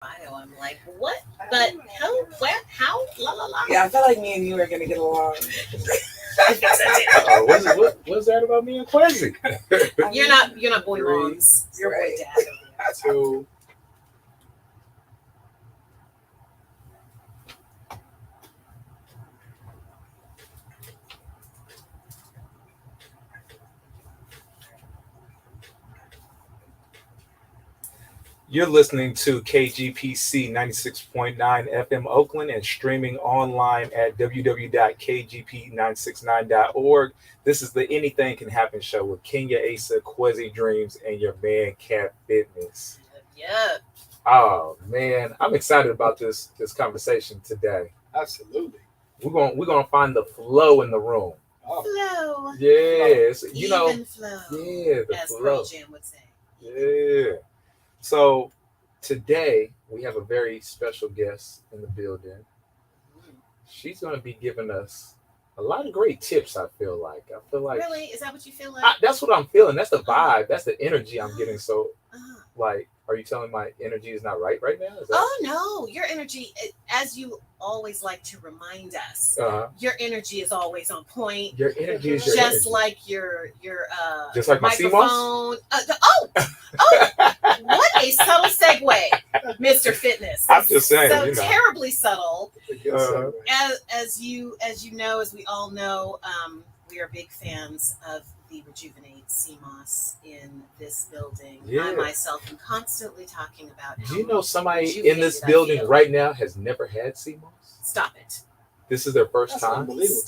bio. I'm like, what? But how? Where? How? La la la. Yeah, I feel like me and you are gonna get along. What's that about me and Quincy? You're not boy Three, moms. You're right. boy dad. Two. You're listening to KGPC 96.9 FM Oakland and streaming online at www.kgp969.org. This is the Anything Can Happen show with Kenya Asa, Quezzy Dreams, and your man Cat Fitness. Yeah. Oh man, I'm excited about this conversation today. Absolutely. We're gonna find the flow in the room. Oh, Flow. Yes, Even flow. yeah, the As flow. Pearl Jam would say. Yeah. So today we have a very special guest in the building. She's going to be giving us a lot of great tips. I feel like. Really? Is that what you feel like? That's what I'm feeling. That's the vibe. That's the energy I'm getting. So, Uh-huh. like, are you telling my energy is not right now? Is that... Oh no, your energy, as you always like to remind us, your energy is always on point. Your energy is your just energy. like your just like my microphone. What a subtle segue, Mr. Fitness. I'm just saying, so you know. terribly subtle. Uh, As you know, as we all know, we are big fans of the Rejuvenate CMOS in this building. Yeah. I myself am constantly talking about. Do you know somebody in rejuvenated this I building feel. right now has never had CMOS? Stop it! This is their first That's time. unbelievable.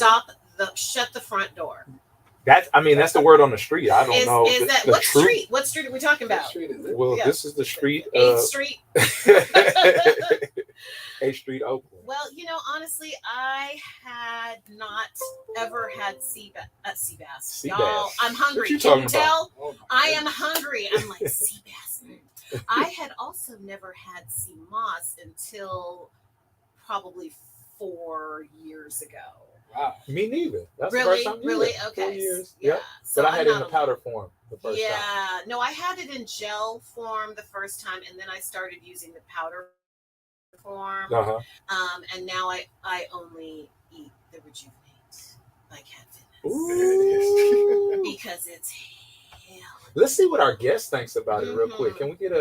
Shut the front door. That's the word on the street. I don't know. Is that the what truth. street? What street are we talking What about? street is it? Well, Yeah. this is the street. 8th Street. 8th Street, Oakland. Well, honestly, I had not ever had sea bass. Sea Y'all, bass. I'm hungry. What you Can you talking about? tell? Oh, my I am goodness. hungry. I'm like, sea bass. I had also never had sea moss until probably 4 years ago. Wow. Me neither. That's Really? the first time. Really? Yeah, Okay. 4 years. Yeah. Yep. So But I I'm had it in not the powder form the first time. Yeah. No, I had it in gel form the first time, and then I started using the powder form. Uh-huh. And now I only eat the Rejuvenate by Cat Fitness Ooh. because it's hell. Let's see what our guest thinks about it real Mhm. quick. Can we get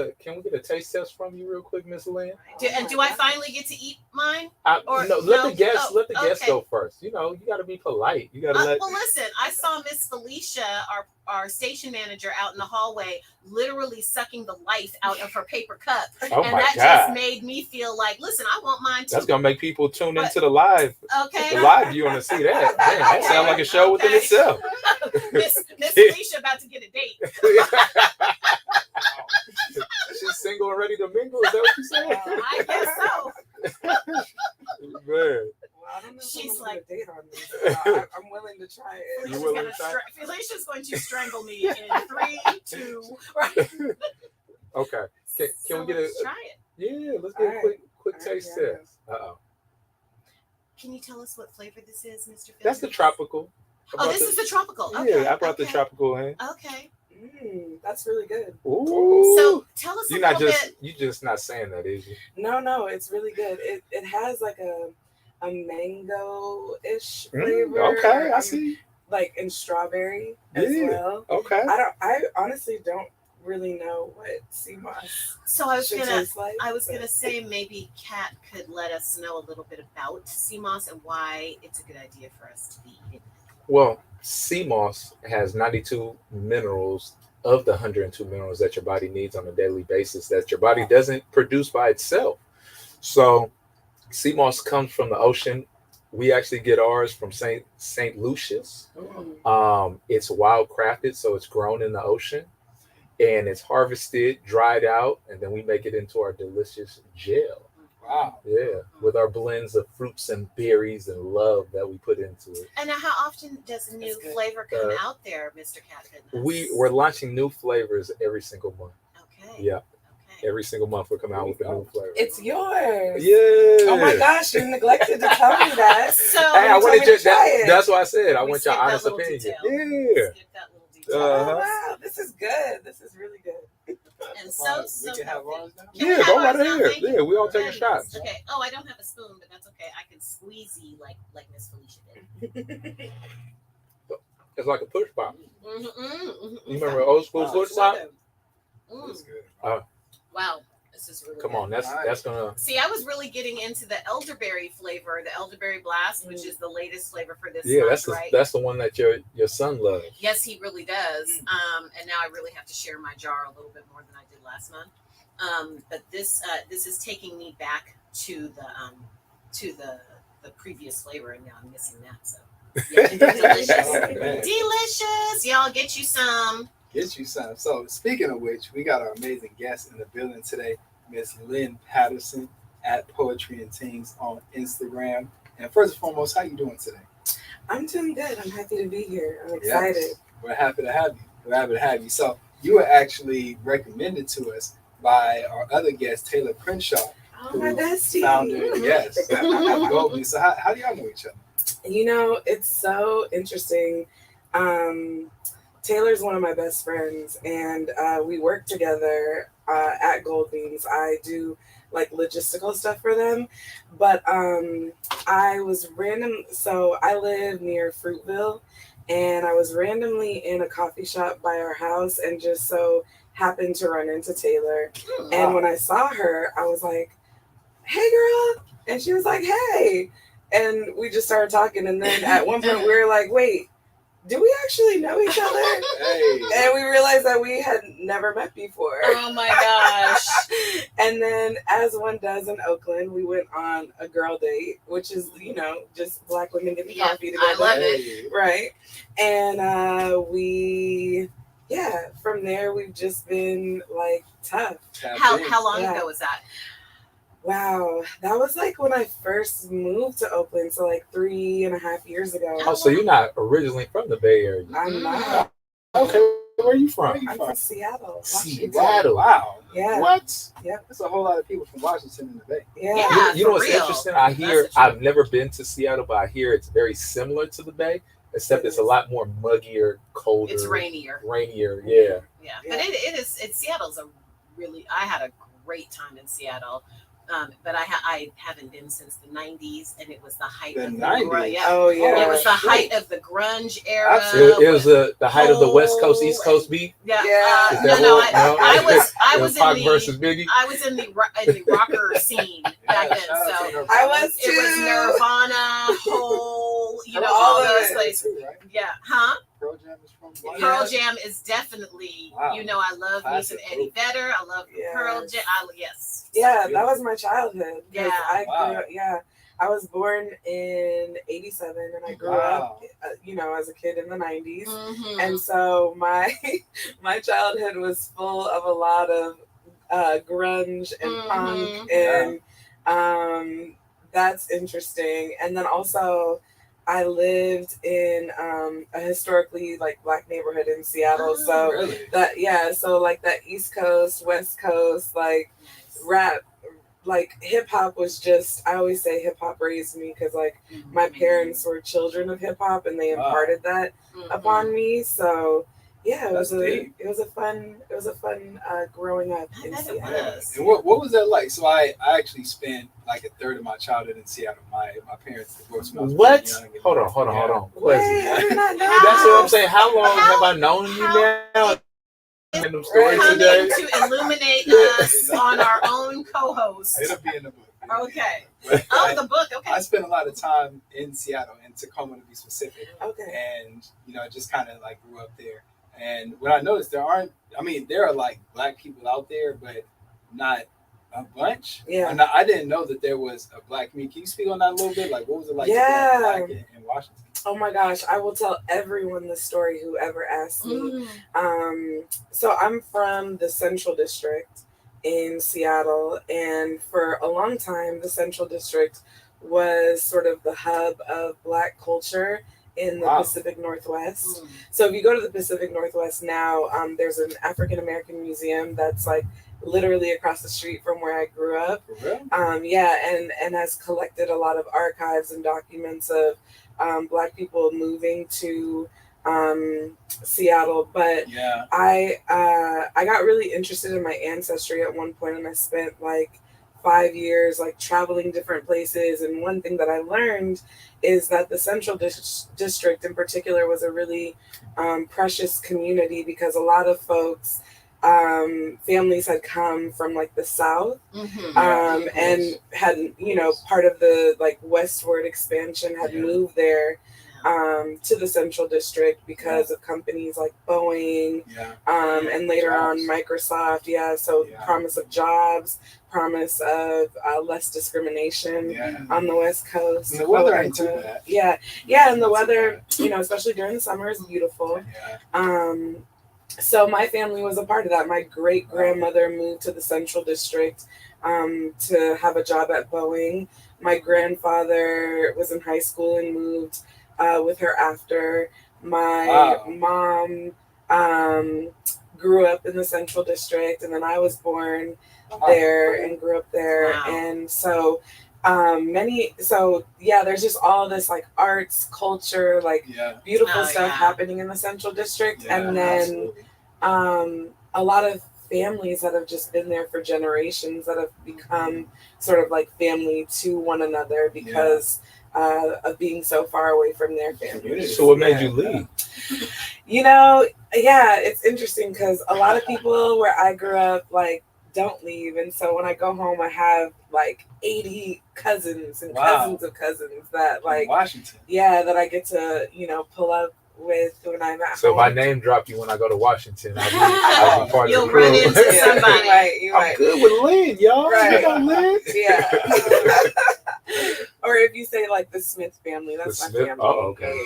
a taste test from you real quick, Miss Lynn? Do I finally get to eat mine? Or- Let no? the guest Okay. go first. You got to be polite. You got to let. Well, listen, I saw Miss Felicia, our station manager, out in the hallway, literally sucking the life out of her paper cup, Oh and my that God. just made me feel like, listen, I want mine too. That's gonna make people tune But- into the live Okay. view and to see that. Man, that sounds like a show within Okay. itself. Miss Felicia about to get a date. She's single and ready to mingle. Is that what you saying? I guess so. Man. Well, I don't know if She's I'm like- gonna date on this. I'm willing to try it. You Felicia's, willing to try? Felicia's going to strangle me in 3, 2, right? Okay. Can So we get let's a try it? yeah? Let's get a All quick All right, taste yeah. test. Uh-oh. Can you tell us what flavor this is, Mr. Phil? That's the tropical. Oh, this is the tropical. Okay. Yeah, I brought the okay. tropical in. Okay. That's really good. Ooh. So tell us You're a not little just bit. you just not saying that, is you? No, it's really good. It has like a mango-ish flavor. Okay, I see. Like in strawberry as Yeah. well. Okay. I honestly don't really know what sea moss So I was should gonna taste like. gonna say maybe Kat could let us know a little bit about sea moss and why it's a good idea for us to be eating. Well, sea moss has 92 minerals of the 102 minerals that your body needs on a daily basis that your body doesn't produce by itself. So sea moss comes from the ocean. We actually get ours from St. Lucius. It's wild crafted, so it's grown in the ocean, and it's harvested, dried out, and then we make it into our delicious gel. Wow. Yeah, with our blends of fruits and berries and love that we put into it. And now, how often does a new That's good. flavor come out there, Mr. Cat Fitness? We're launching new flavors every single month. Okay. Yeah, Okay. every single month we're coming out with a new flavor. It's yours. Yeah. Oh my gosh, you neglected to tell me that. So Hey, I You told wanted me to just try it. that's what I said. I we want your skipped that honest little opinion. detail. Yeah. Skip that little detail. Oh Uh-huh. wow, this is good. This is really good. And so we can have ours now. Can we have go ours right now? ahead. Thank you. Yeah, we all taking Yes. shots. Okay. Oh, I don't have a spoon, but that's okay. I can squeezy like Miss Felicia did. It's like a push pop. Mm-hmm. You remember old school Wow, push pop? That's good. Wow, this is really Come good. on, that's gonna. See, I was really getting into the elderberry flavor, the elderberry blast, which is the latest flavor for this Yeah, month, right? that's the one that your son loves. Yes, he really does. And now I really have to share my jar a little bit more than I did last month. But this is taking me back to the previous flavor, and now I'm missing that. So yeah, delicious, delicious. Y'all get you some. Get you some. So speaking of which, we got our amazing guest in the building today, Miss Lyn Patterson at Poetry and Things on Instagram. And first and foremost, how you doing today? I'm doing good. I'm happy to be here. I'm excited. Yes, we're happy to have you. We're happy to have you. So you were actually recommended to us by our other guest, Taylor Crenshaw, Oh, my bestie. founder, yes, of Goldman. So how do y'all know each other? You know, it's so interesting. Taylor's one of my best friends, and we work together at Goldbeans. I do like logistical stuff for them, but I was so I live near Fruitville, and I was randomly in a coffee shop by our house and just so happened to run into Taylor. And when I saw her, I was like, "Hey girl," and she was like, "Hey," and we just started talking, and then at one point we were like, "Wait, do we actually know each other?" Hey. And we realized that we had never met before. Oh my gosh. And then, as one does in Oakland, we went on a girl date, which is, just Black women getting coffee together. I love it. Right. And from there, we've just been like tough. How long ago was that? Wow. That was like when I first moved to Oakland. So like 3.5 years ago. Oh, so you're not originally from the Bay Area? I'm not. Okay, where are you from? I'm from Seattle. Washington. Seattle. Wow. Yeah. What? Yep. There's a whole lot of people from Washington in the Bay. Yeah. You know for what's real. interesting? I hear I've never been to Seattle, but I hear it's very similar to the Bay, except it's a lot more muggier, colder. It's rainier. Rainier, yeah. Yeah. But it is. Seattle's I had a great time in Seattle. But I haven't been since the 90s, and it was the height of the 90s. grunge. Yeah. Oh yeah. It was the height of the grunge era. It was the height of the West Coast, East Coast beat. Yeah. Yeah. Is that No. what- I It was in Pac the versus Biggie. I was in the rocker scene back then. shout out to So Nirvana. I was it was too. Nirvana, Hole, All all of those it. places. Too, right? Yeah. Huh? Pearl Jam is from Washington. Pearl Jam is definitely, Wow. I love me some Classic Eddie group. Vedder. I love Yes. Pearl Jam. Yes. Yeah, that was my childhood. 'Cause Yeah. I Wow. grew up, I was born in 87 and I grew up, as a kid in the 90s. Mhm. And so my my childhood was full of a lot of grunge and punk, and that's interesting. And then also I lived in a historically like Black neighborhood in Seattle. Oh, So Really? so like that East Coast, West Coast, like rap, like hip hop was just, I always say hip hop raised me because like my parents were children of hip hop and they Wow. imparted that upon me. So yeah, it That's was deep. a fun growing up I in bet it Seattle. was. And what was that like? So I actually spent like a third of my childhood in Seattle. My parents divorced when I was What? pretty young. Hold on. Wait, Quincy. I did not know. That's what I'm saying. How long How- have I known you how- now? Random story Coming today. to illuminate us on our own co-host. It'll be in the book. Okay. But Oh, the book. Okay. I spent a lot of time in Seattle, in Tacoma to be specific, Okay. and just kind of like grew up there. And what I noticed, there are like Black people out there, but not a bunch. Yeah. And I didn't know that there was a Black community. Can you speak on that a little bit? Like, what was it like Yeah. to be Black in Washington? Oh my gosh, I will tell everyone the story whoever asks me. So I'm from the Central District in Seattle, and for a long time, the Central District was sort of the hub of Black culture in the Wow. Pacific Northwest. So if you go to the Pacific Northwest now, there's an African American museum that's like literally across the street from where I grew up. For real? And has collected a lot of archives and documents of Black people moving to Seattle. But Yeah. I got really interested in my ancestry at one point, and I spent like 5 years like traveling different places. And one thing that I learned is that the Central District in particular was a really precious community, because a lot of folks, families had come from like the South, and had, you know, part of the like westward expansion had moved there to the Central District because of companies like Boeing, and later on Microsoft. So promise of jobs, promise of less discrimination on the West Coast. And the weather ain't too bad. And the weather, you know, especially during the summer, is beautiful. So my family was a part of that. My great grandmother moved to the Central District to have a job at Boeing. My grandfather was in high school and moved with her after. My mom grew up in the Central District, and then I was born there and grew up there. And so there's just all this like arts, culture, like beautiful stuff happening in the Central District. And then a lot of families that have just been there for generations that have become sort of like family to one another because of being so far away from their families. So what made you leave? You know, it's interesting because a lot of people where I grew up like don't leave, and so when I go home I have like 80 cousins and cousins of cousins that like Washington. That I get to, you know, pull up with when I'm at so home. if I name drop you when I go to Washington, I'll be part You'll of the crew. run into somebody. You I'm might. good with Lyn, y'all. Right. You know Lyn? Or if you say like the Smith family, that's The my Smith? family. Oh, okay.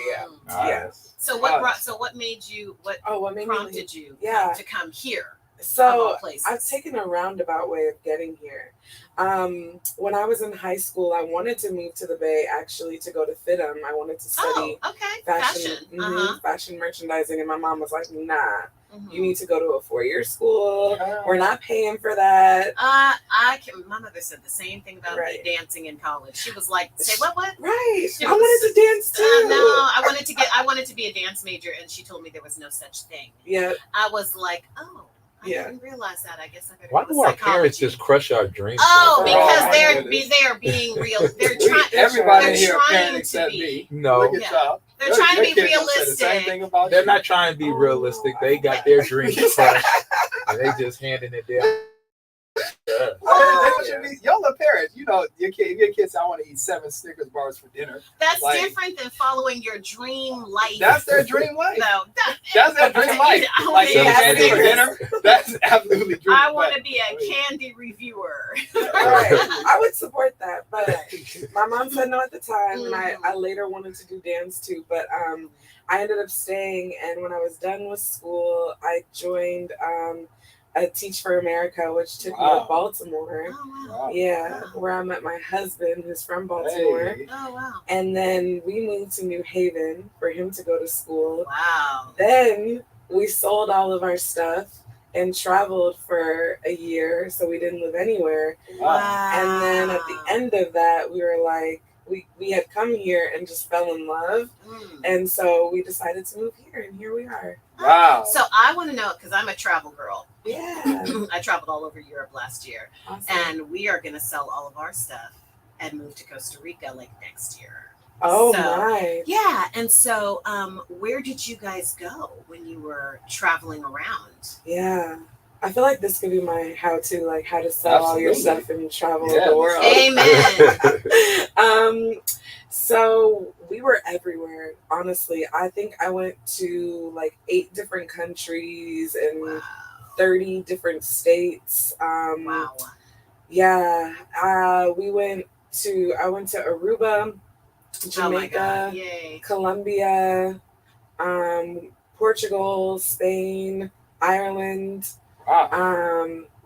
Yes. So what made you? What made prompted you to come here? So I've taken a roundabout way of getting here. When I was in high school, I wanted to move to the Bay actually to go to FITM. I wanted to study fashion merchandising, and my mom was like, "Nah, you need to go to a 4-year school. We're not paying for that." My mother said the same thing about me dancing in college. She was like, "Say what? What?" Right. I wanted to dance too. No, I wanted to be a dance major, and she told me there was no such thing. Yeah. I was like, "Oh." I didn't realize that. I guess I better. Why do our parents just crush our dreams? Oh, because they are being real. They're trying. Everybody here parent except me. No. Look at y'all. They're trying to be The same realistic. thing about They're you. not trying to be realistic. They got their dreams crushed, and they just handing it down. Y'all are parents. You know, your kids say, "I want to eat 7 Snickers bars for dinner." That's different than following your dream life. That's their dream life. No, that's their dream life. Like eating candy for dinner. That's absolutely dream life. I want to be a candy reviewer. I would support that, but my mom said no at the time, and I later wanted to do dance too. But I ended up staying, and when I was done with school, I joined a Teach for America, which took me to Baltimore. Oh, wow. Where I met my husband, who's from Baltimore. Hey. Oh, wow. And then we moved to New Haven for him to go to school. Wow. Then we sold all of our stuff and traveled for a year, so we didn't live anywhere. Wow. And then at the end of that, we were like, we had come here and just fell in love. And so we decided to move here, and here we are. Wow. So I want to know, because I'm a travel girl. Yeah. I traveled all over Europe last year. Awesome. And we are going to sell all of our stuff and move to Costa Rica like next year. Oh, my. Yeah. And so where did you guys go when you were traveling around? Yeah. I feel like this could be my how-to, like how to sell all your stuff and travel the world. Amen. So we were everywhere. Honestly, I think I went to like 8 different countries and 30 different states. Wow. Yeah. I went to Aruba, Jamaica, Colombia, Portugal, Spain, Ireland.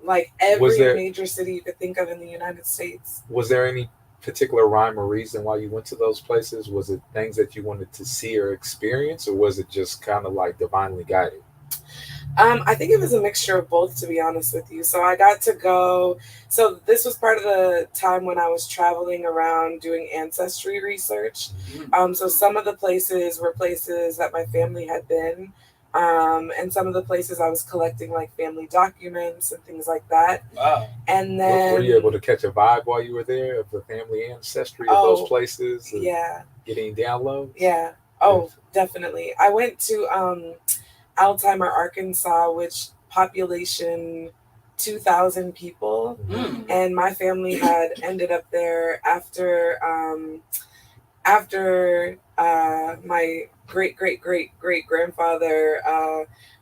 Like every major city you could think of in the United States. Was there any particular rhyme or reason why you went to those places? Was it things that you wanted to see or experience, or was it just kind of like divinely guided? I think it was a mixture of both, to be honest with you. So I got to go. So this was part of the time when I was traveling around doing ancestry research. So some of the places were places that my family had been, and some of the places I was collecting like family documents and things like that. Wow. And then Were you able to catch a vibe while you were there of the family ancestry of those places? Yeah. Getting downloads? Yeah. Oh, definitely. I went to Alzheimer, Arkansas, which population 2,000 people, and my family had ended up there after my great grandfather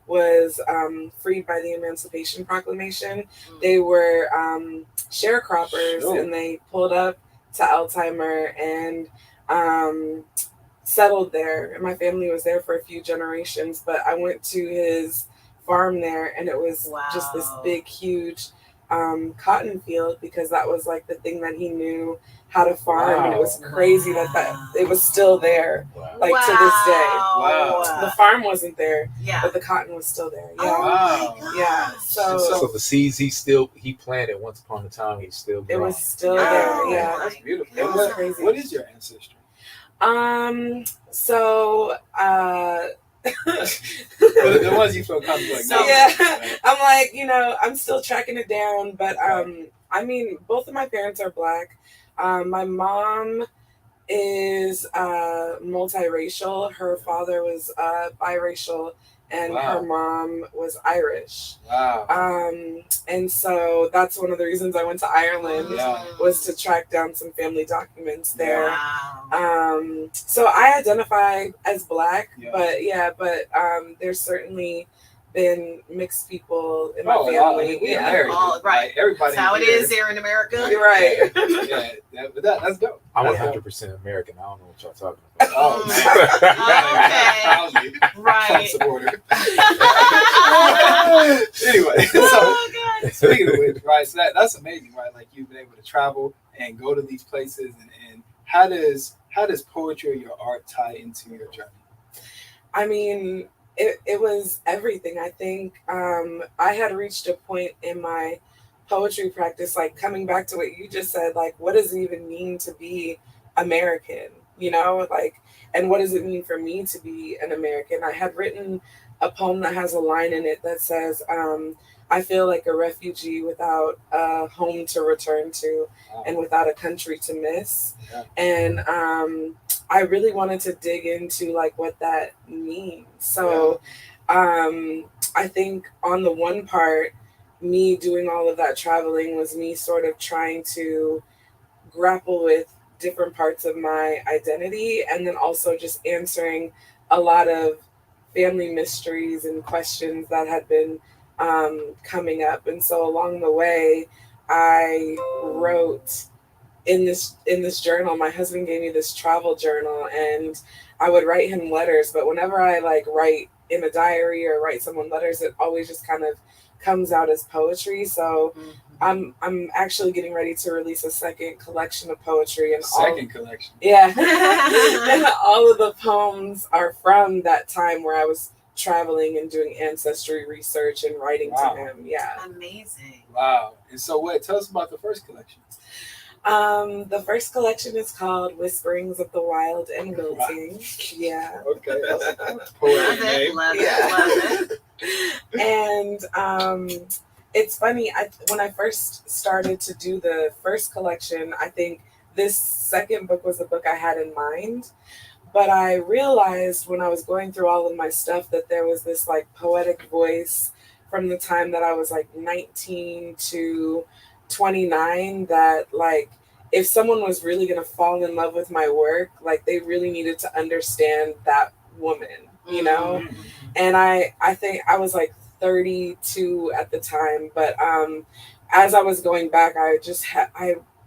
was freed by the Emancipation Proclamation. They were sharecroppers, and they pulled up to Alzheimer and settled there, and my family was there for a few generations. But I went to his farm there, and it was just this big, huge cotton field, because that was like the thing that he knew how to farm, and it was crazy that it was still there, like to this day. The farm wasn't there, but the cotton was still there. Yeah. So the seeds he planted once upon a time, he's still growing. It was still there. Yeah, that's beautiful. It was crazy. What is your ancestry? So the ones you feel comfortable with. I'm like, I'm still tracking it down, but I mean, both of my parents are Black. My mom is multiracial. Her father was biracial, and her mom was Irish. And so that's one of the reasons I went to Ireland, was to track down some family documents there. So I identify as Black, but there's certainly been mixed people in my family. Right. Everybody. That's how it is here in America. You're right. But that's dope. I'm 100% American. I don't know what y'all talking about. Oh, man. Okay. Right. Anyway, so speaking of which, right? So that's amazing, right? Like, you've been able to travel and go to these places, and how does poetry or your art tie into your journey? I mean, it was everything. I think I had reached a point in my poetry practice, like coming back to what you just said, like, what does it even mean to be American? Like, and what does it mean for me to be an American? I had written a poem that has a line in it that says, I feel like a refugee without a home to return to, and without a country to miss. And I really wanted to dig into like what that means. So I think on the one part, me doing all of that traveling was me sort of trying to grapple with different parts of my identity, and then also just answering a lot of family mysteries and questions that had been coming up. And so along the way, I wrote in this journal. My husband gave me this travel journal, and I would write him letters. But whenever I like write in a diary or write someone letters, it always just kind of comes out as poetry. So I'm actually getting ready to release a second collection of poetry, and collection. Yeah. And all of the poems are from that time where I was traveling and doing ancestry research and writing to him. Yeah. Amazing. Wow. And so tell us about the first collection. The first collection is called Whisperings of the Wild and Wilting. Yeah. Okay. That's Love it. And it's funny, when I first started to do the first collection, I think this second book was the book I had in mind. But I realized when I was going through all of my stuff that there was this like poetic voice from the time that I was like 19 to 29, that like if someone was really going to fall in love with my work, like they really needed to understand that woman, And I think I was like 32 at the time, but as I was going back, I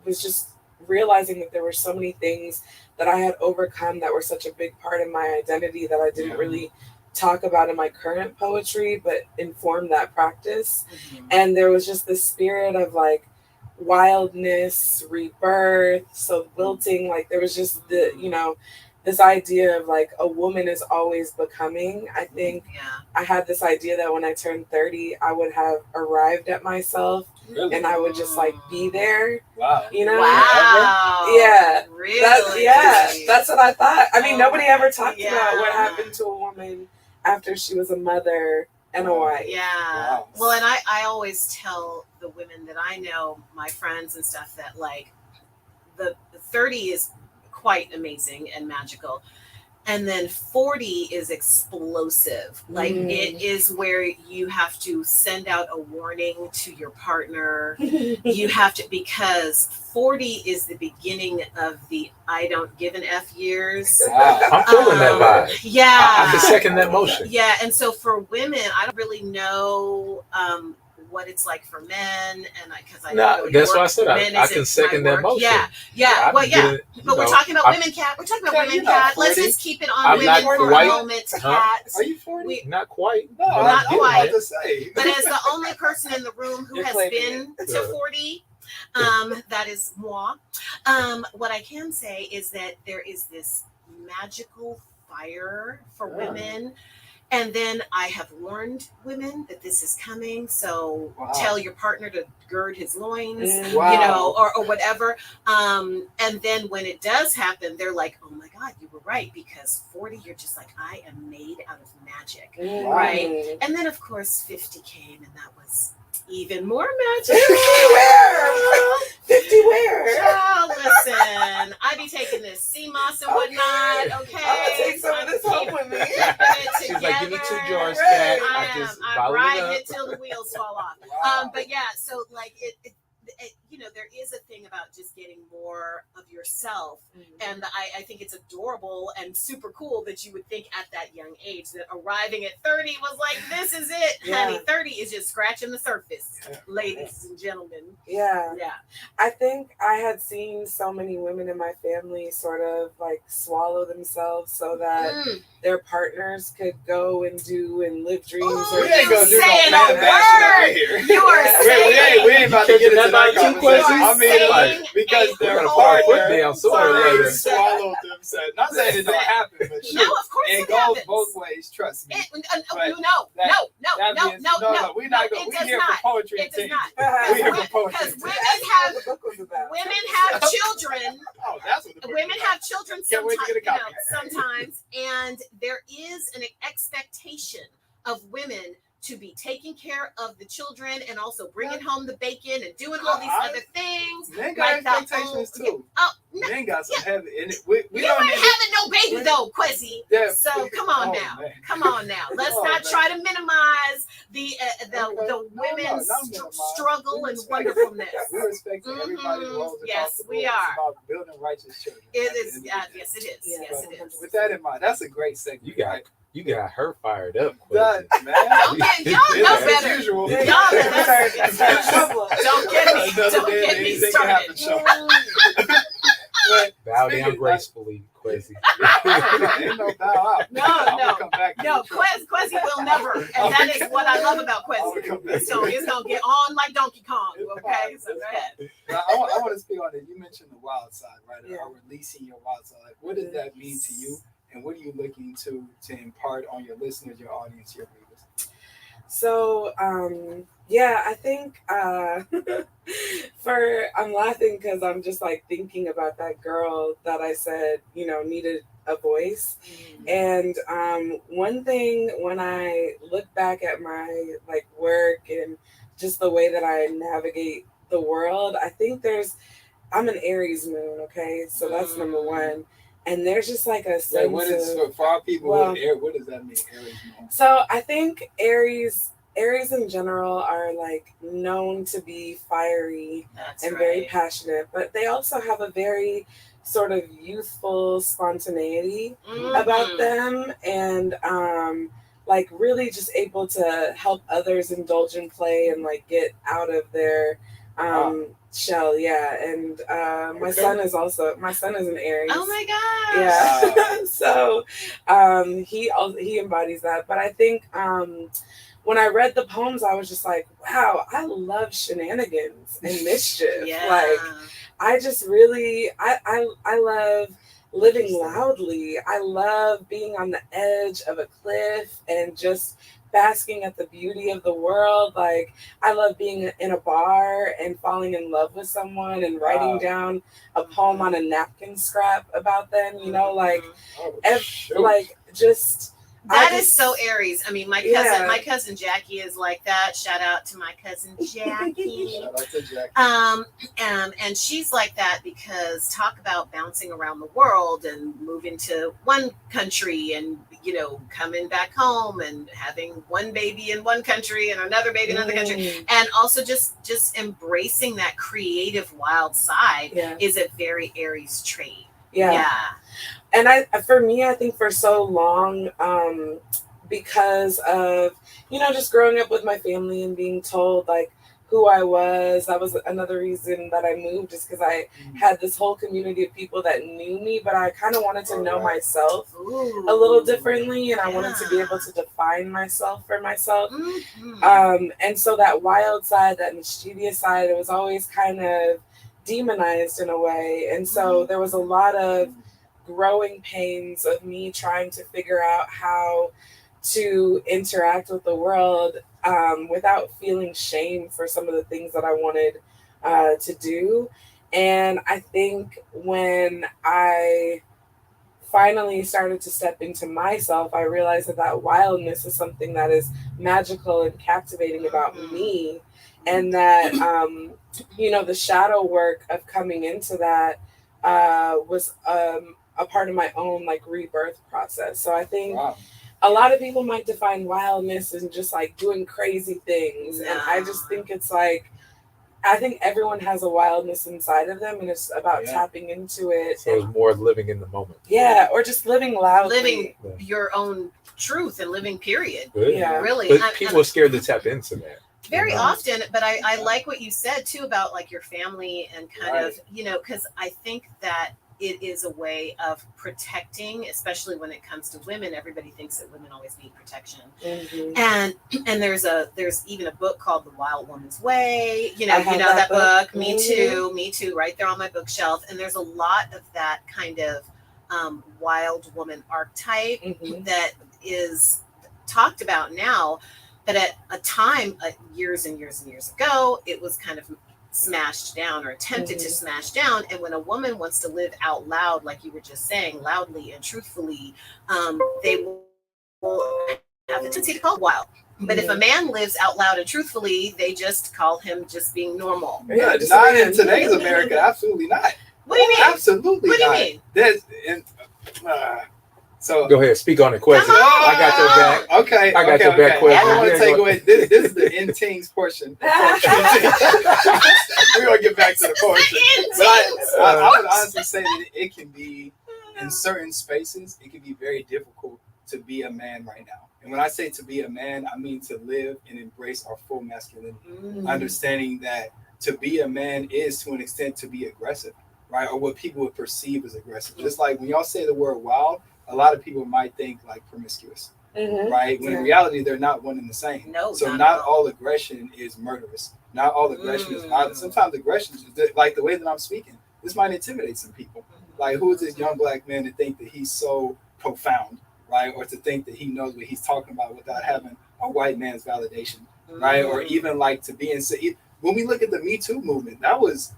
was just realizing that there were so many things that I had overcome that were such a big part of my identity that I didn't really talk about in my current poetry, but informed that practice. And there was just this spirit of like wildness, rebirth, so wilting, like there was just this idea of like a woman is always becoming. I think Yeah. I had this idea that when I turned 30, I would have arrived at myself Really? and I would just like be there, Wow. you know? Wow. Yeah. Really? That's what I thought. I mean, Oh nobody my- ever talked about what yeah. happened to a woman after she was a mother and a wife. Yeah. Wow. Well, and I always tell the women that I know, my friends and stuff, that like the 30 is quite amazing and magical. And then 40 is explosive. Like it is where you have to send out a warning to your partner. You have to, because 40 is the beginning of the I don't give an F years. Wow. I'm feeling that vibe. Yeah. I can second that motion. Yeah, and so for women, I don't really know what it's like for men, and because I No, know your that's why I work, said men I isn't can second my that work. motion. Yeah. Well, yeah. But we're talking about women, Cat. We're talking about Cat, women, you're not Cat. Let's 40. just keep it on I'm women not for quite. a moment, Cat. Are you 40? We- Not quite. No, but I'm not getting quite. there. To say. But as the only person in the room who You're has claiming been it. to 40, that is moi. What I can say is that there is this magical fire for women. And then I have warned women that this is coming. So Wow. tell your partner to gird his loins, Wow. you know, or whatever. And then when it does happen, they're like, oh my God, you were right. Because 40, you're just like, I am made out of magic. Right. And then, of course, 50 came, and that was even more magic. 50 where? 50 where? Child, listen, I be taking this sea moss and whatnot, okay? I'm gonna take some of this home with me. She's like, give me 2 jars, Right. Cat. I just I'm bottle riding it it till the wheels fall off. Wow. But yeah, so like it, you know, there is a thing about just getting more of yourself. And I think it's adorable and super cool that you would think at that young age that arriving at 30 was like, this is it, honey. 30 is just scratching the surface, ladies and gentlemen. Yeah. Yeah. I think I had seen so many women in my family sort of like swallow themselves so that their partners could go and do and live dreams. Ooh, We ain't gonna do no saying man a bashing over word. here. You are saying. We ain't about to get into that Catching that conversation. too, I mean, saying like, because a they're We're gonna whole put our foot partner, down sooner or word. later. they swallowed themselves. Not saying it don't happen, but No, sure. of course It it goes happens. both ways, trust me. No, That no. We're not it we does here not. for poetry It and does tea. not. We here for poetry Because and women tea. That's have what the book was about. women have children. Oh, that's what the book Women is have children Can't wait to sometimes, get a copy. sometimes, and there is an expectation of women to be taking care of the children and also bringing home the bacon and doing all these other things. Men got Like the expectations whole- too. Oh, no, Men got some heavy, and we you don't ain't need having no baby though, Quizzy. Yeah. So come on Oh, now, man. come on now. Let's Oh, not man. try to minimize the No, women's not minimize. struggle We and respect- wonderfulness. We respect everybody who holds Yes, across the we board. are. It's about building righteous children. It at the is, end of the day. yes, it is. Yeah. Yes, it is. With that in mind, that's a great segment. You got right? You got her fired up. That, Quincy. man. Don't get, y'all know As better. usual. Y'all know better. Don't get me Another day that me anything can happen, started. But Bow speaking down of- gracefully, Quincy. ain't no bow out. No, I'm no. gonna come back to No, you, trust me. Quizzy will never. And that is what I love about I'll come Quizzy. back. So it's going to get on like Donkey Kong, okay? So go ahead. Now, I want to speak on it. You mentioned the wild side, right? Yeah. Or releasing your wild side. Like, what does that mean to you? And what are you looking to impart on your listeners, your audience, your readers? So, yeah, I think I'm laughing because I'm just like thinking about that girl that I said, needed a voice. And one thing when I look back at my like work and just the way that I navigate the world, I think I'm an Aries Moon, okay? So that's number one. And there's just like a sense What is for our people? well, What does that mean? Aries Moon? So I think Aries in general are like known to be fiery That's and right. very passionate, but they also have a very sort of youthful spontaneity about them, and like really just able to help others indulge in play and like get out of their shell. Yeah. And my son is an Aries. Oh my gosh. Yeah. So he embodies that. But I think when I read the poems, I was just like, wow, I love shenanigans and mischief. Yeah. Like I just really I love living loudly. I love being on the edge of a cliff and just basking at the beauty of the world. Like, I love being in a bar and falling in love with someone and writing down a poem on a napkin scrap about them, you know, like, like just that is so Aries. I mean, my cousin Jackie is like that. Shout out to my cousin Jackie. Shout out to Jackie. And she's like that because talk about bouncing around the world and moving to one country and, you know, coming back home and having one baby in one country and another baby in another country. And also just embracing that creative wild side is a very Aries trait. Yeah. And for me, I think for so long, because of, you know, just growing up with my family and being told like who I was, that was another reason that I moved, just because I had this whole community of people that knew me, but I kind of wanted to know myself a little differently, and I wanted to be able to define myself for myself. And so that wild side, that mischievous side, it was always kind of demonized in a way. And so there was a lot of growing pains of me trying to figure out how to interact with the world without feeling shame for some of the things that I wanted to do. And I think when I finally started to step into myself, I realized that wildness is something that is magical and captivating about me. And that, you know, the shadow work of coming into that was a part of my own like rebirth process. So I think a lot of people might define wildness as just like doing crazy things. And I just think it's like, I think everyone has a wildness inside of them, and it's about tapping into it. So it's more living in the moment. Yeah, or just living loudly. Living your own truth and living period. Good. Yeah. Really. But people are scared to tap into that. Very often, but I like what you said too about like your family and kind of, you know, because I think that it is a way of protecting, especially when it comes to women. Everybody thinks that women always need protection. And there's even a book called The Wild Woman's Way. You know that book. Me too, right there on my bookshelf. And there's a lot of that kind of wild woman archetype that is talked about now. But at a time, years and years and years ago, it was kind of smashed down or attempted to smash down. And when a woman wants to live out loud, like you were just saying, loudly and truthfully, they will have the tendency to call it wild. But if a man lives out loud and truthfully, they just call him just being normal. Yeah, not in today's America. Absolutely not. What do you mean? Absolutely what not. Do you mean? So go ahead, speak on the question. I got your back. Okay, I got your back question. I don't want to take away. This is the in-teens portion. We're gonna get back to the portion. But I would honestly say that it can be, in certain spaces, it can be very difficult to be a man right now. And when I say to be a man, I mean to live and embrace our full masculinity, understanding that to be a man is, to an extent, to be aggressive, right? Or what people would perceive as aggressive. Just like when y'all say the word wild, a lot of people might think like promiscuous, right? When in reality, they're not one and the same. No, so not all aggression is murderous. Not all aggression is violent. Sometimes aggression is like the way that I'm speaking. This might intimidate some people. Like, who is this young black man to think that he's so profound, right? Or to think that he knows what he's talking about without having a white man's validation, right? Or even like to be in. When we look at the Me Too movement, that was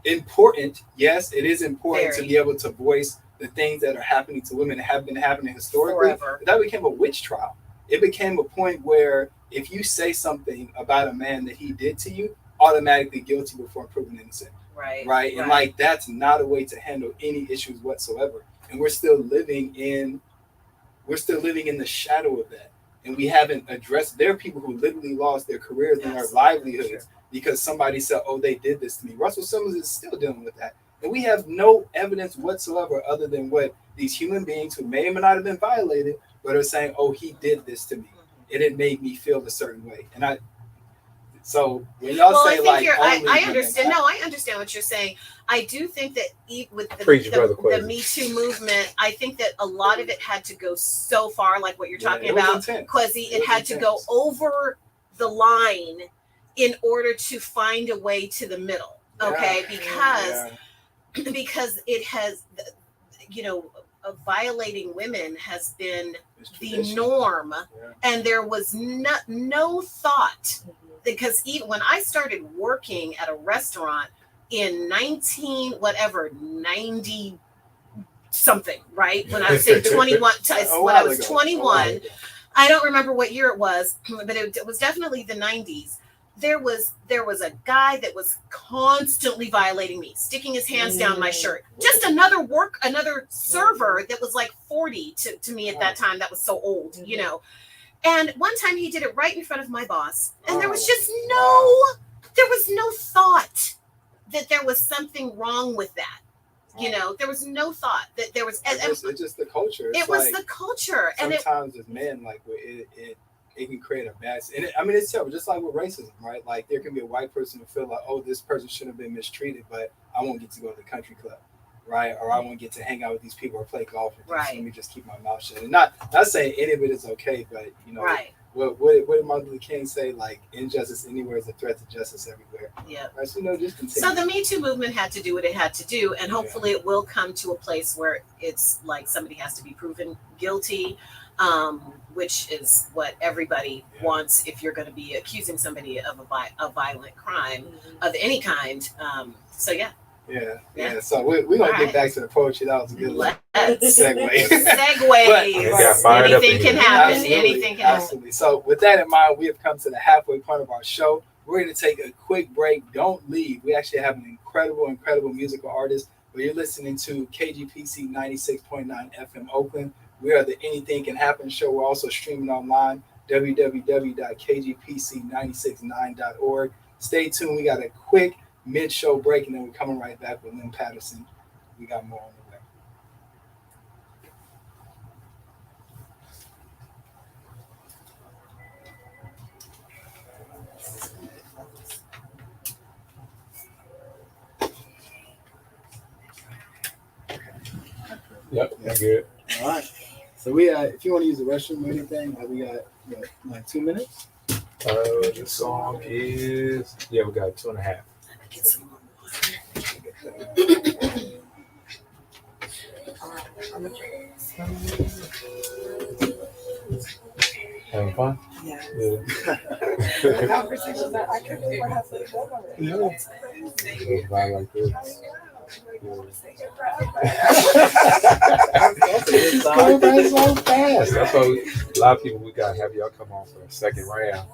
important. Yes, it is important to be able to voice the things that are happening to women and have been happening historically. But that became a witch trial. It became a point where if you say something about a man that he did to you, automatically guilty before proven innocent. Right. And like, that's not a way to handle any issues whatsoever. And we're still living in the shadow of that. And we haven't addressed. There are people who literally lost their careers and their livelihoods because somebody said, "Oh, they did this to me." Russell Simmons is still dealing with that. And we have no evidence whatsoever other than what these human beings who may or may not have been violated, but are saying, "Oh, he did this to me, and it made me feel a certain way." And so when y'all say like, I understand. No, I understand what you're saying. I do think that with the Me Too movement, I think that a lot of it had to go so far, like what you're talking about, Kwesi. It had to go over the line in order to find a way to the middle. Okay, because it has, violating women has been It's the tradition. norm, Yeah. and there was no thought, because even when I started working at a restaurant in 90 something, right? When I was saying 21, when I was 21, I don't remember what year it was, but it was definitely the 90s. There was a guy that was constantly violating me, sticking his hands down my shirt. Just another server that was like 40 to me at that time. That was so old, And one time he did it right in front of my boss, and there was just no thought that there was something wrong with that. There was no thought that there was. It's just the culture. It was the culture, and sometimes as men, like it can create a bad. And it's terrible. Just like with racism, right? Like there can be a white person who feel like, oh, this person shouldn't have been mistreated, but I won't get to go to the country club, right? Or I won't get to hang out with these people or play golf with them. Right. So let me just keep my mouth shut. And not saying any of it is okay, but right. What did Martin Luther King say? Like, injustice anywhere is a threat to justice everywhere. Yeah. Right. So just continue. So the Me Too movement had to do what it had to do, and hopefully it will come to a place where it's like somebody has to be proven guilty, which is what everybody wants if you're going to be accusing somebody of a violent crime of any kind. So yeah. Yeah. So we're gonna get back to the poetry. That was a good segue. Anything can happen. Absolutely. Anything can happen. Absolutely. So with that in mind, we have come to the halfway point of our show. We're going to take a quick break. Don't leave. We actually have an incredible musical artist. But you're listening to KGPC 96.9 FM Oakland. We are the Anything Can Happen show. We're also streaming online, www.kgpc969.org. Stay tuned. We got a quick mid-show break, and then we're coming right back with Lyn Patterson. We got more on the way. Yep, that's good. All right. So we, if you want to use the restroom or anything, we got like 2 minutes. The song is we got 2.5. Get some more Having fun? Yeah. Yeah. The conversations that I can't believe we're halfway done already. Yeah. It was like this. It's going by so fast. That's why a lot of people, we gotta have y'all come on for a second round.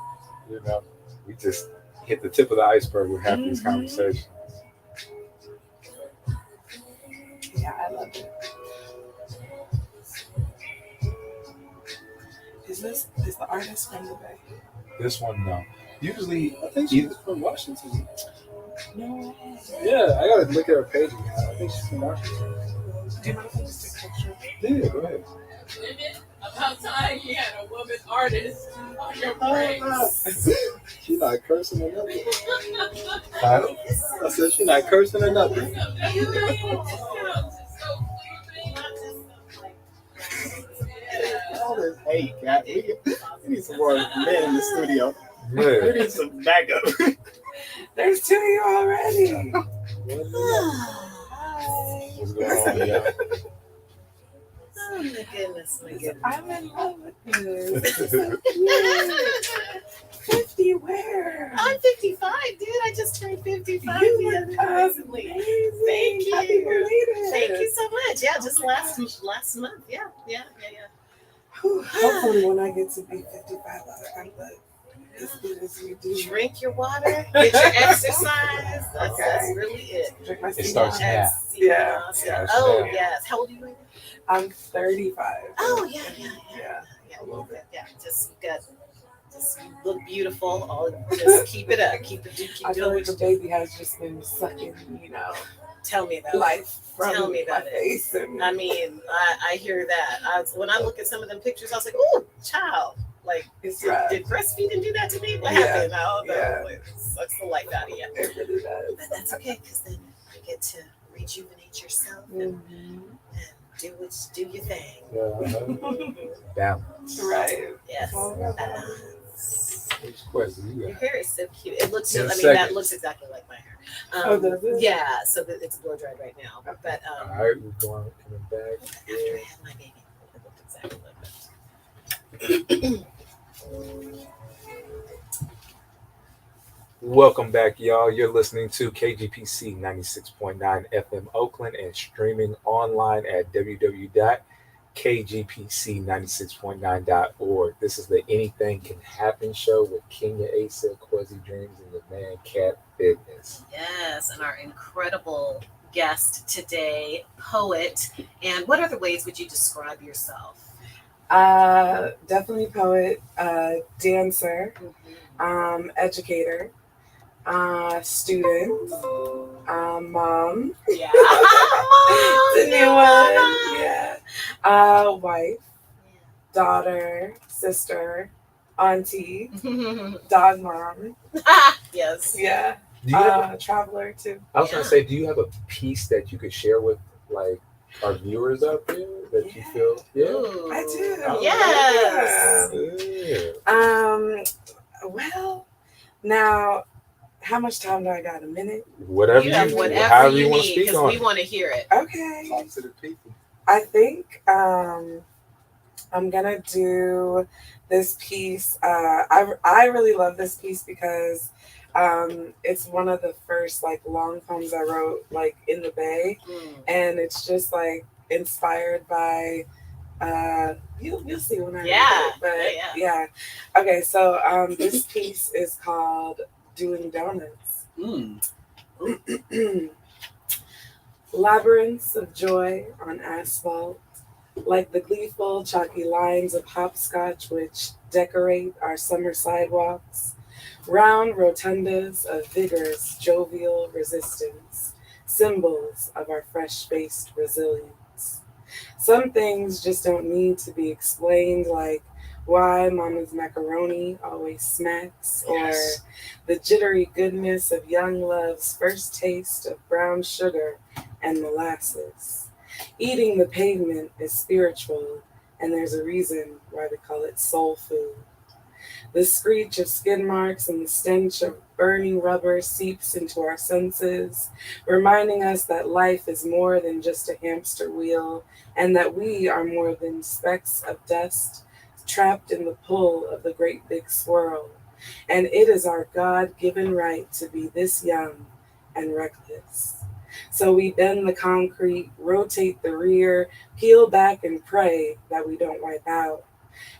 We just hit the tip of the iceberg with half these conversations. Yeah, I love it. Is the artist from the Bay? This one, no. Usually, I think she's from Washington. No. Yeah, I gotta look at her page again. I think she's from Washington. Do you mind if I just take a picture? Yeah, go ahead. About time you had a woman artist on your praise. She's not cursing or nothing. Huh? I said she's not cursing or nothing. All this hate, God. We need some more men in the studio. We Yeah. need some backup. There's 2 of you already. What's going on, y'all? Oh my goodness, I'm in love with this. This is so cute. 50 where? I'm 55, dude. I just turned 55 You the look other day. amazing. Thank you. Happy belated. Thank you so much. Yeah, just last month. Yeah. Whew. Hopefully when I get to be 55, I'm like as good as we do. Drink your water, get your exercise. That's really it. Drink my It starts CBD. now. Yeah. Oh, yes. How old are you right now? I'm 35. Oh, yeah. Yeah. Yeah, just you look beautiful. Just keep it up. Keep I doing feel what like you the do. baby has just been sucking, Tell me about it. life from Tell me about my it. face. And I mean, I hear that. When I look at some of them pictures, I was like, "Oh, child! Like, it's did rough. breastfeeding do that to me? What Yeah. happened? I don't know. Yeah. It sucks the life out of you. It really does. But that's okay, because then you get to rejuvenate yourself and do your thing. Balance. Right. Yes. Oh, Balance. Which question you Your got? hair is so cute. It looks. In I mean, that seconds. looks exactly like my hair. Oh, does it? Yeah. So that it's blow dried right now. But All right, we're going in the back. after I had my baby, it looked exactly like that. Welcome back, y'all. You're listening to KGPC 96.9 FM Oakland and streaming online at www.kgpc96.9.org. This is the Anything Can Happen show with Kenya Asa, Quasi Dreams, and the man Cat Fitness. Yes, and our incredible guest today, poet. And what other ways would you describe yourself? Definitely poet, dancer, educator, student, mom. Yeah. The new one. Yeah. Wife, daughter, sister, auntie, dog mom. Yes. Yeah. Do you have, Traveler too. I was going to say, do you have a piece that you could share with like our viewers out there that you feel? Yeah. Ooh. I do. Yes. Yeah. Well, now, how much time do I got? A minute? Whatever You have you, whatever however you you want to need speak because on. we want to hear it. Okay. Talk to the people. I think I'm gonna do this piece. I really love this piece because it's one of the first like long poems I wrote like in the Bay, and it's just like inspired by. You'll see when I read it, but yeah. Okay, so this piece is called "Doing Donuts." Labyrinths of joy on asphalt, like the gleeful, chalky lines of hopscotch which decorate our summer sidewalks, round rotundas of vigorous, jovial resistance, symbols of our fresh-faced resilience. Some things just don't need to be explained, like why mama's macaroni always smacks, or the jittery goodness of young love's first taste of brown sugar and molasses. Eating the pavement is spiritual, and there's a reason why we call it soul food. The screech of skid marks and the stench of burning rubber seeps into our senses, reminding us that life is more than just a hamster wheel, and that we are more than specks of dust trapped in the pull of the great big swirl. And it is our God-given right to be this young and reckless. So we bend the concrete, rotate the rear, peel back and pray that we don't wipe out.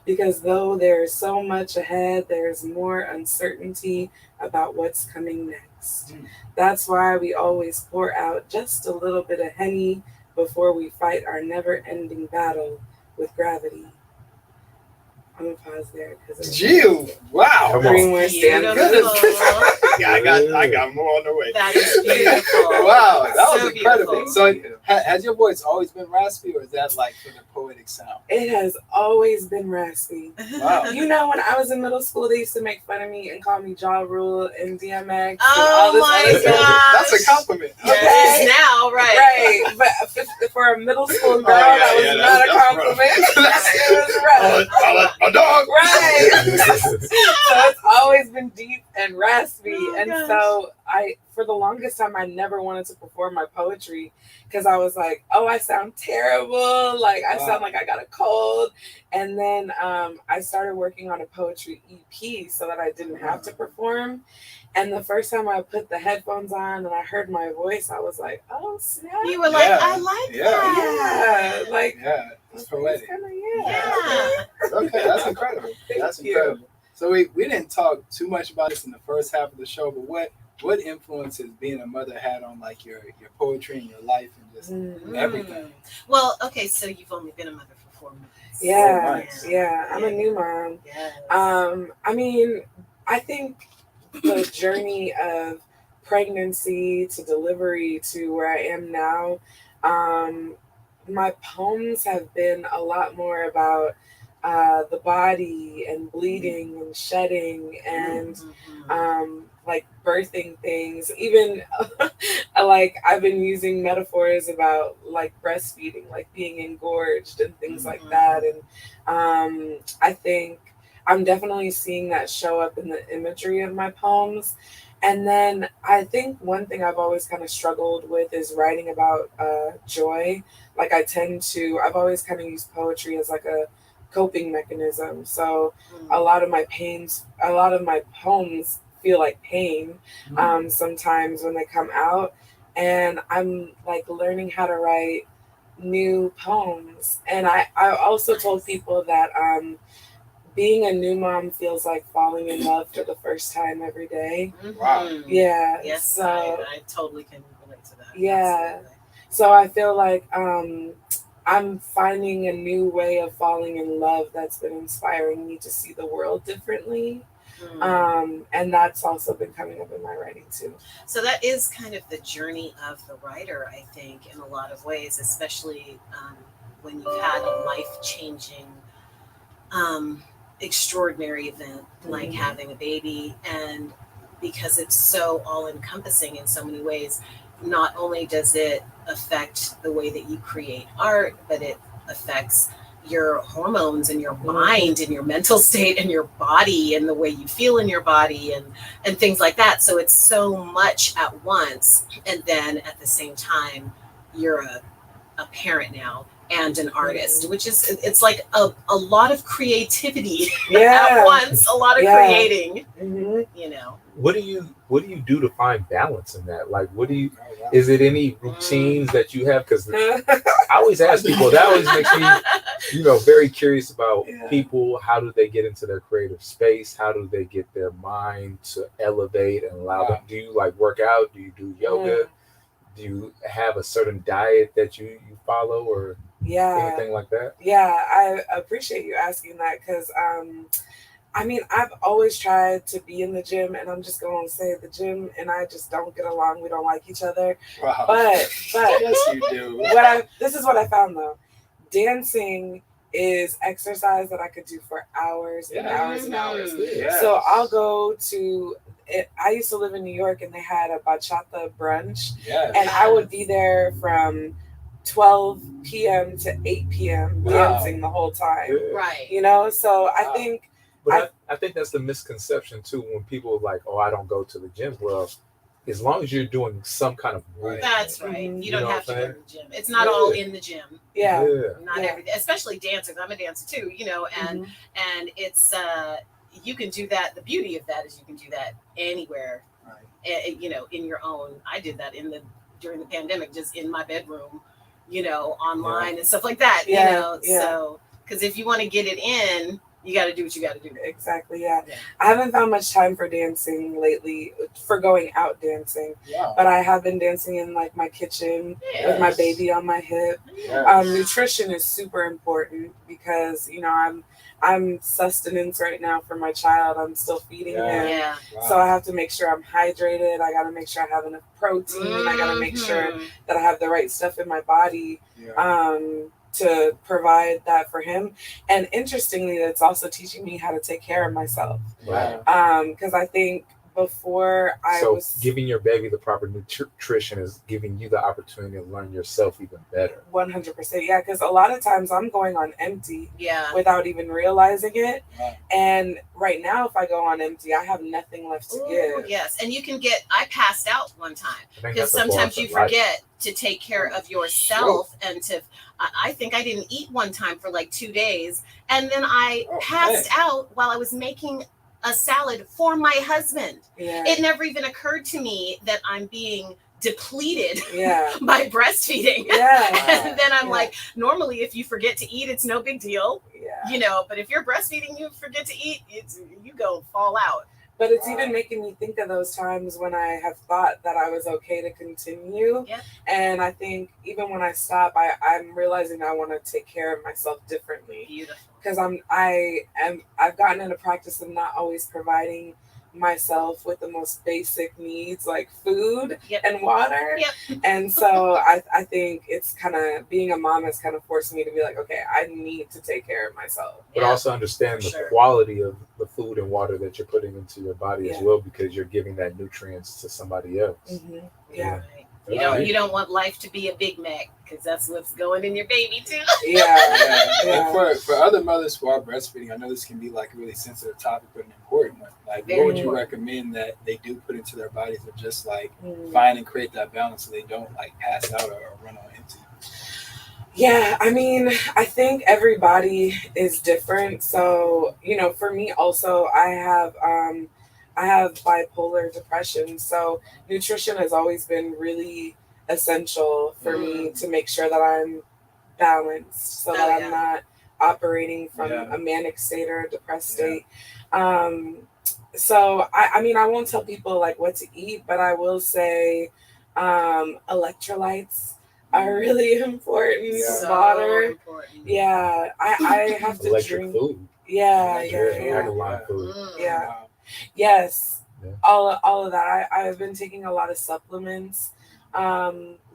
Because though there is so much ahead, there is more uncertainty about what's coming next. That's why we always pour out just a little bit of Henny before we fight our never-ending battle with gravity. I'm gonna pause there because Jill, wow. Come on. three more stanzas. Beautiful. Yeah, I got more on the way. That is beautiful. Wow, that was So incredible. beautiful. So, has your voice always been raspy, or is that like for the poetic sound? It has always been raspy. Wow. You know, when I was in middle school, they used to make fun of me and call me Ja Rule and DMX and Oh all this my other stuff. gosh. That's a compliment. Yes, now, right. Right, but for a middle school girl, yeah, that was yeah, not a that's compliment. rough. It was rough. I like my dog. Right. So it's always been deep and raspy. Oh, and gosh. so for the longest time, I never wanted to perform my poetry because I was like, oh, I sound terrible. Like, I sound like I got a cold. And then I started working on a poetry EP so that I didn't have to perform. And the first time I put the headphones on and I heard my voice, I was like, oh, snap. You were like, Yeah. I like Yeah. that. Yeah. Like, Yeah, it's poetic. Yeah. Okay, that's incredible. Thank That's you. incredible. So we didn't talk too much about this in the first half of the show, but what influences being a mother had on like your poetry and your life and just everything? Well, okay, so you've only been a mother for 4 months. Yeah. nice. Yeah. I'm a new mom. Yes. I mean, I think the journey of pregnancy to delivery to where I am now, my poems have been a lot more about the body and bleeding and shedding and like birthing things. Even like I've been using metaphors about like breastfeeding, like being engorged and things like that. And I think I'm definitely seeing that show up in the imagery of my poems. And then I think one thing I've always kind of struggled with is writing about joy. Like I've always kind of used poetry as like a coping mechanism. So a lot of my poems feel like pain sometimes when they come out. And I'm like learning how to write new poems. And I also told people that being a new mom feels like falling in love for the first time every day. Wow. Yeah. Yes, So I totally can relate to that. yeah. Absolutely. So I feel like I'm finding a new way of falling in love that's been inspiring me to see the world differently. And that's also been coming up in my writing too. So that is kind of the journey of the writer, I think, in a lot of ways, especially when you've had a life-changing, extraordinary event like having a baby, and because it's so all-encompassing in so many ways, not only does it affect the way that you create art, but it affects your hormones and your mind and your mental state and your body and the way you feel in your body and things like that. So it's so much at once. And then at the same time, you're a parent now and an artist, which is, it's like a lot of creativity at once, a lot of creating, you know. What do you do to find balance in that? Like, is it any routines that you have? Because I always ask people, that always makes me, very curious about people. How do they get into their creative space? How do they get their mind to elevate and allow them? Do you like work out? Do you do yoga? Do you have a certain diet that you follow or anything like that? Yeah, I appreciate you asking that because I've always tried to be in the gym, and I'm just going to say the gym and I just don't get along. We don't like each other. Wow. But yes, you do. This is what I found though. Dancing is exercise that I could do for hours and hours and hours. Yes. So I'll go to it. I used to live in New York, and they had a bachata brunch, and I would be there from 12 p.m. to 8 p.m. dancing the whole time. Right. So I think. But I think that's the misconception too when people are like, oh, I don't go to the gym. Well, as long as you're doing some kind of movement. That's right. You don't have to go to the gym. It's not Yeah. all in the gym. Yeah. Not everything, especially dancers. I'm a dancer too, and it's you can do that. The beauty of that is you can do that anywhere. Right. In your own. I did that during the pandemic, just in my bedroom, online and stuff like that. So because if you want to get it in, you got to do what you got to do. Exactly, yeah. I haven't found much time for dancing lately, for going out dancing. Yeah. But I have been dancing in like my kitchen with my baby on my hip. Yes. Nutrition is super important because, I'm sustenance right now for my child. I'm still feeding him. Yeah. Wow. So I have to make sure I'm hydrated. I got to make sure I have enough protein. I got to make sure that I have the right stuff in my body. Yeah. To provide that for him. And interestingly, it's also teaching me how to take care of myself. Wow. Because I think before giving your baby the proper nutrition is giving you the opportunity to learn yourself even better. 100%. Yeah, because a lot of times I'm going on empty without even realizing it. Yeah. And right now, if I go on empty, I have nothing left to give. Yes, and I passed out one time because sometimes you forget to take care of yourself and to. I think I didn't eat one time for like 2 days, and then I passed out while I was making a salad for my husband. Yeah. It never even occurred to me that I'm being depleted by breastfeeding. Yeah. And then I'm like, normally if you forget to eat, it's no big deal. Yeah. But if you're breastfeeding, you forget to eat, you go fall out. But it's even making me think of those times when I have thought that I was okay to continue. Yeah. And I think even when I stop, I'm realizing I want to take care of myself differently. Beautiful. Because I've gotten into practice of not always providing myself with the most basic needs like food and water. Yep. And so I think it's kind of being a mom has kind of forced me to be like, okay, I need to take care of myself. But also understand the quality of the food and water that you're putting into your body as well, because you're giving that nutrients to somebody else. Mm-hmm. Yeah. You don't want life to be a Big Mac because that's what's going in your baby too. And for other mothers who are breastfeeding, I know this can be like a really sensitive topic, but an important one. Like, what would you recommend that they do put into their bodies to just like find and create that balance so they don't like pass out or run on empty? Yeah, I mean, I think every body is different. So, for me also, I have bipolar depression. So nutrition has always been really essential for me to make sure that I'm balanced so that I'm not operating from a manic state or a depressed state. So I mean, I won't tell people like what to eat, but I will say electrolytes are really important. So Water. important. Yeah. I have to Electric drink. food. Yeah. Alkaline food. Yeah. Yes. Yeah. All of that. I've been taking a lot of supplements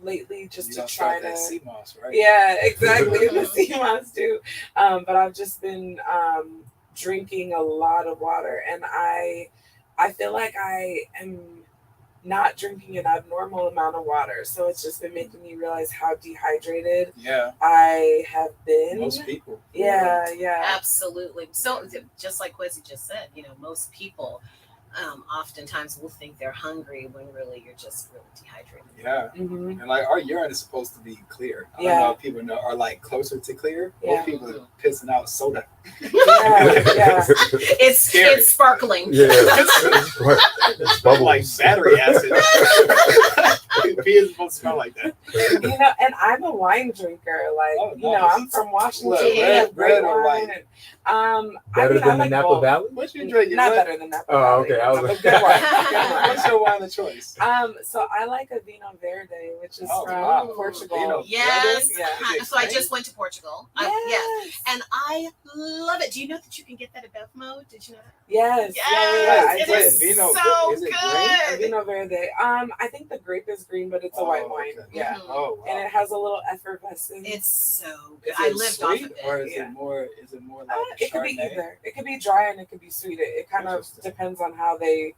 lately just to try to sea moss, right? Yeah, exactly. The sea moss too. But I've just been drinking a lot of water, and I feel like I am not drinking an abnormal amount of water. So it's just been making me realize how dehydrated I have been. Most people. Yeah. Absolutely. So just like Quincy just said, most people oftentimes will think they're hungry when really you're just really dehydrated. Yeah. Mm-hmm. And like our urine is supposed to be clear. I don't know if people are like closer to clear. Most people are pissing out soda. Yeah. It's sparkling. Yeah. It's like battery acid. Pee is supposed to smell like that. And I'm a wine drinker. Like, nice. I'm from Washington. Red or white? Better than the Napa Valley? What you drinking? Not better than Napa Oh, Valley. okay. I was like, Good wine. What's your wine of choice? So I like a Vino Verde, which is from wow. Portugal. Vino Yes. Yeah. So I just went to Portugal. Yes. And I love it. Do you know that you can get that at Bevmo? Did you know that? Yes. Yes. Yeah, It is Vino, so is it good. Vino Verde. I think the grape is green, but it's a white wine. Okay. Yeah. Oh, wow. And it has a little effervescence. It's so good. Is I it lived sweet, off of or it. is it more? Is it more like It could be Chardonnay? either. It could be dry and it could be sweet. It kind of Interesting. depends on how they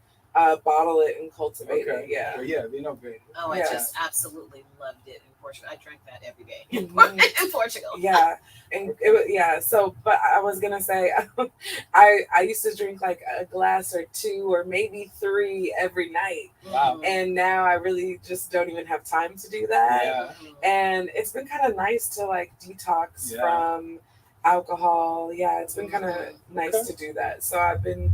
bottle it and cultivate it. Yeah. Well, yeah, Vino Verde. Oh, I Yeah. just absolutely loved it in Portugal. I drank that every day Mhm. in Portugal. Yeah, and it was So, but I was gonna say, I used to drink like a glass or two or maybe three every night, Wow. and now I really just don't even have time to do that. Yeah. And it's been kind of nice to like detox from alcohol. Yeah, it's been kind of nice to do that. So I've been,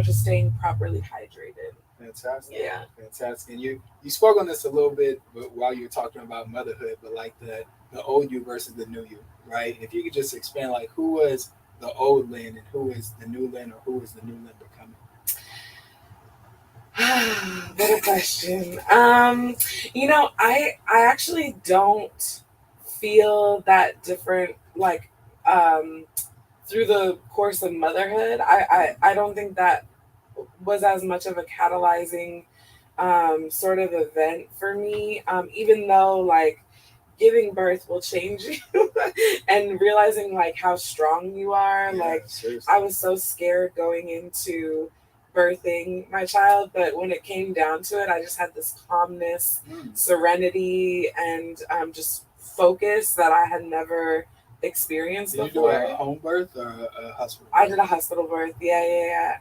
just staying properly hydrated. Fantastic. Yeah. Fantastic. And you spoke on this a little bit while you were talking about motherhood, but like the old you versus the new you, right? If you could just expand, like, who was the old Lyn and who is the new Lyn, or who is the new Lyn becoming? What a question. I actually don't feel that different, like, through the course of motherhood. I don't think that was as much of a catalyzing sort of event for me, even though like giving birth will change you and realizing like how strong you are. Seriously. I was so scared going into birthing my child, but when it came down to it, I just had this calmness, serenity, and just focus that I had never experienced Did before. you do a home birth or a hospital? I did a hospital birth. Yeah.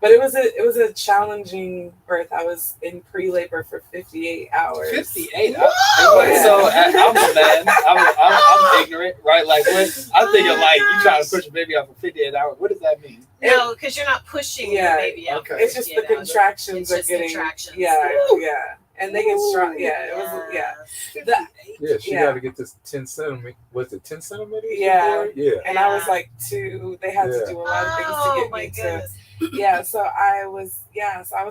But it was a challenging birth. I was in pre-labor for 58 hours. 58. So I'm a man. I'm ignorant, right? Like when I'm thinking, like you trying to push a baby out for 58 hours. What does that mean? No, because you're not pushing your baby out. Okay. It's just the 58 hours. contractions It's are just getting contractions. Yeah. And they get strong. Yeah, it was she got to get this 10 centimeter. Was it 10 centimeters? Yeah. Yeah. And I was like 2. They had to do a lot of things to get me to. So I was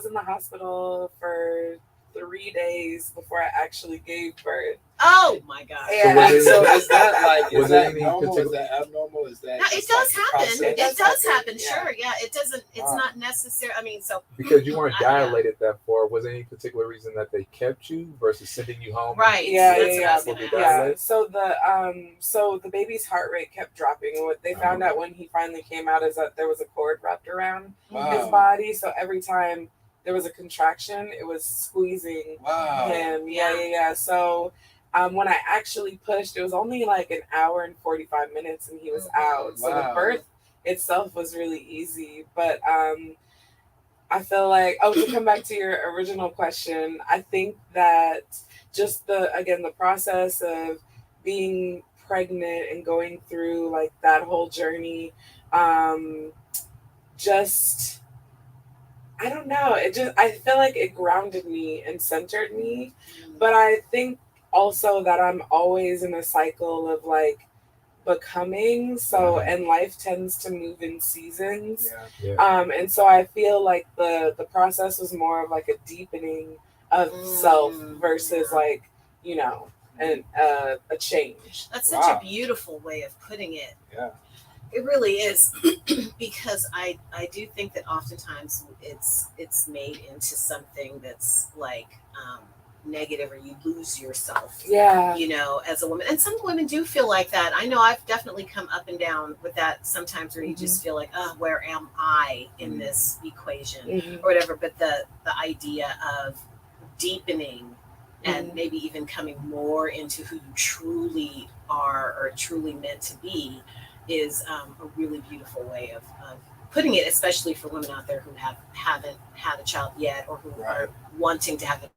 in the hospital for 3 days before I actually gave birth. Oh my God. Yeah. So is that like Was is that any normal? particular- Is that abnormal? Is that No, it just does like the happen. process? It does happen. Yeah. Sure. Yeah. It doesn't. It's Wow. not necessary. I mean, so Because you weren't Yeah. dilated that far. Was there any particular reason that they kept you versus sending you home? right. Yeah, That's yeah, what I was yeah. gonna Yeah. ask. So the baby's heart rate kept dropping, and what they found out when he finally came out is that there was a cord wrapped around his Wow. body. So every time there was a contraction. It was squeezing Wow. him. Yeah. So when I actually pushed, it was only like an hour and 45 minutes and he was out. So the Wow. birth itself was really easy. But I feel like, to come back to your original question, I think that just the process of being pregnant and going through like that whole journey, just, I don't know, I feel like it grounded me and centered me. But I think also that I'm always in a cycle of like becoming, so and life tends to move in seasons. And so I feel like the process was more of like a deepening of self versus like, you know, and a change. That's such a beautiful way of putting it. Yeah. It really is. Because I do think that oftentimes it's made into something that's like negative, or you lose yourself, you know, as a woman. And some women do feel like that. I know I've definitely come up and down with that sometimes, where you just feel like, oh, where am I in this equation, or whatever. But the idea of deepening and maybe even coming more into who you truly are or truly meant to be is a really beautiful way of putting it, especially for women out there who haven't had a child yet, or who are wanting to have a